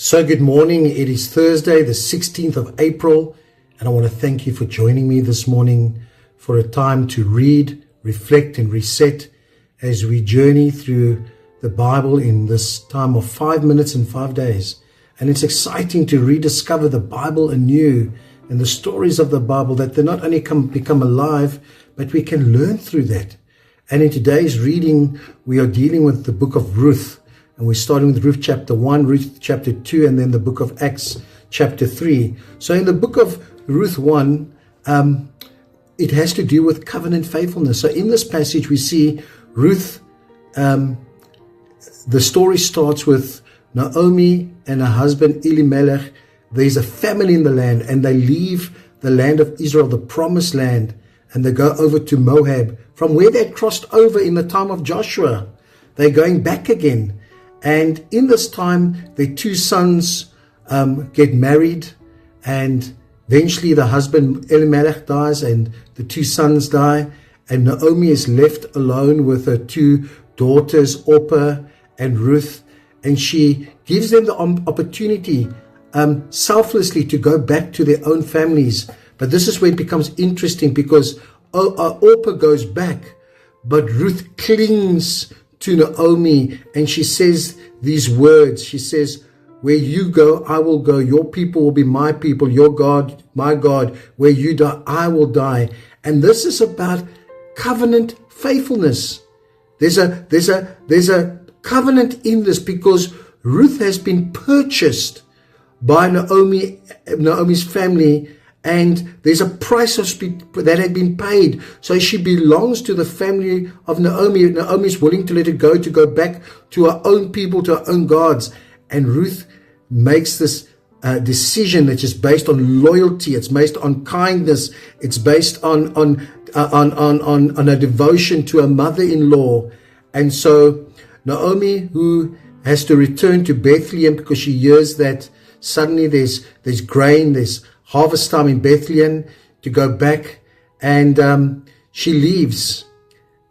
So good morning. It is Thursday, the 16th of April, and I want to thank you for joining me this morning for a time to read, reflect, and reset as we journey through the Bible in this time of 5 minutes and 5 days. And it's exciting to rediscover the Bible anew and the stories of the Bible, that they not only become alive, but we can learn through that. And in today's reading, we are dealing with the book of Ruth. And we're starting with Ruth chapter 1, Ruth chapter 2, and then the book of Acts chapter 3. So in the book of Ruth 1, it has to do with covenant faithfulness. So in this passage, we see Ruth, the story starts with Naomi and her husband Elimelech. There's a family in the land, and they leave the land of Israel, the promised land, and they go over to Moab, from where they crossed over in the time of Joshua. They're going back again. And in this time, their two sons get married, and eventually the husband Elimelech dies and the two sons die, and Naomi is left alone with her two daughters, Orpah and Ruth, and she gives them the opportunity selflessly to go back to their own families. But this is where it becomes interesting, because Orpah goes back, but Ruth clings to Naomi, and she says these words. She says, "Where you go, I will go. Your people will be my people. Your God, my God. Where you die, I will die." And this is about covenant faithfulness. There's a covenant in this, because Ruth has been purchased by Naomi's family, and there's a price that had been paid. So she belongs to the family of Naomi. Naomi is willing to let it go, to go back to her own people, to her own gods. And Ruth makes this decision that is based on loyalty. It's based on kindness. It's based on a devotion to her mother-in-law. And so Naomi, who has to return to Bethlehem because she hears that suddenly there's grain, there's harvest time in Bethlehem, to go back, and she leaves,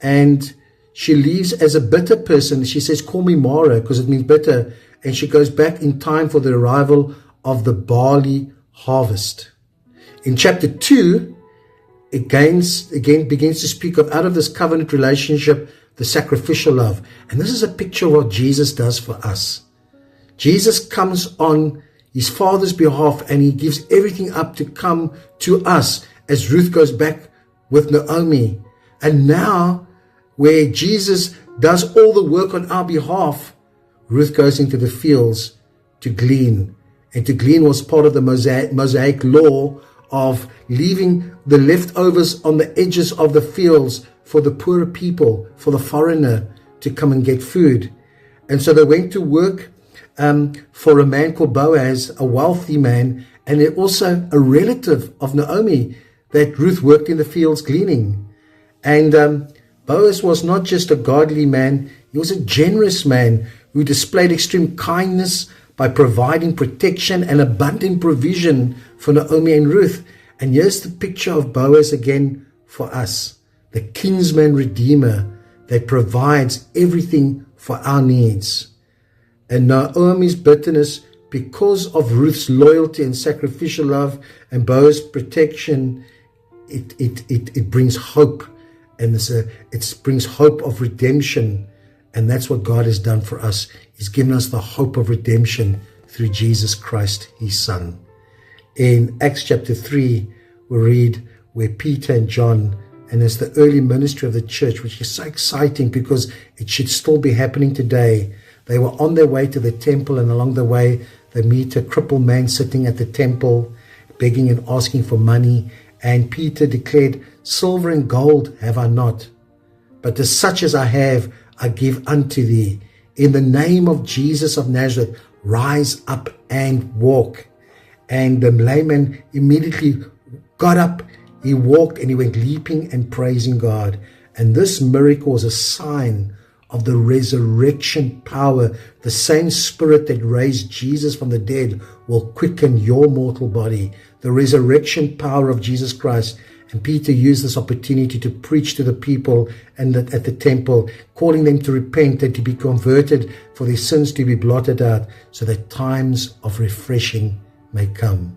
and she leaves as a bitter person. She says, "Call me Mara," because it means bitter, and she goes back in time for the arrival of the barley harvest. In chapter 2, it again begins to speak of, out of this covenant relationship, the sacrificial love. And this is a picture of what Jesus does for us. Jesus comes on his Father's behalf, and he gives everything up to come to us, as Ruth goes back with Naomi. And now, where Jesus does all the work on our behalf, Ruth goes into the fields to glean. And to glean was part of the Mosaic law of leaving the leftovers on the edges of the fields for the poorer people, for the foreigner to come and get food. And so they went to work for a man called Boaz, a wealthy man, and also a relative of Naomi, that Ruth worked in the fields gleaning. And Boaz was not just a godly man, he was a generous man who displayed extreme kindness by providing protection and abundant provision for Naomi and Ruth. And here's the picture of Boaz again for us, the kinsman redeemer that provides everything for our needs. And Naomi's bitterness, because of Ruth's loyalty and sacrificial love and Boaz's protection, it brings hope, and it brings hope of redemption. And that's what God has done for us. He's given us the hope of redemption through Jesus Christ, his Son. In Acts chapter 3, we read where Peter and John, and it's the early ministry of the church, which is so exciting because it should still be happening today. They were on their way to the temple, and along the way, they meet a crippled man sitting at the temple, begging and asking for money. And Peter declared, "Silver and gold have I not, but as such as I have, I give unto thee. In the name of Jesus of Nazareth, rise up and walk." And the layman immediately got up, he walked, and he went leaping and praising God. And this miracle was a sign of the resurrection power. The same Spirit that raised Jesus from the dead will quicken your mortal body. The resurrection power of Jesus Christ. And Peter used this opportunity to preach to the people and at the temple, calling them to repent and to be converted, for their sins to be blotted out, so that times of refreshing may come.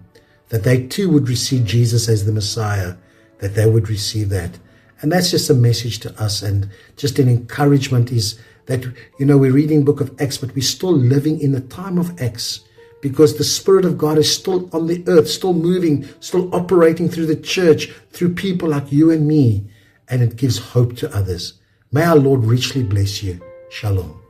That they too would receive Jesus as the Messiah, that they would receive that. And that's just a message to us, and just an encouragement is that, we're reading the book of Acts, but we're still living in the time of Acts, because the Spirit of God is still on the earth, still moving, still operating through the church, through people like you and me, and it gives hope to others. May our Lord richly bless you. Shalom.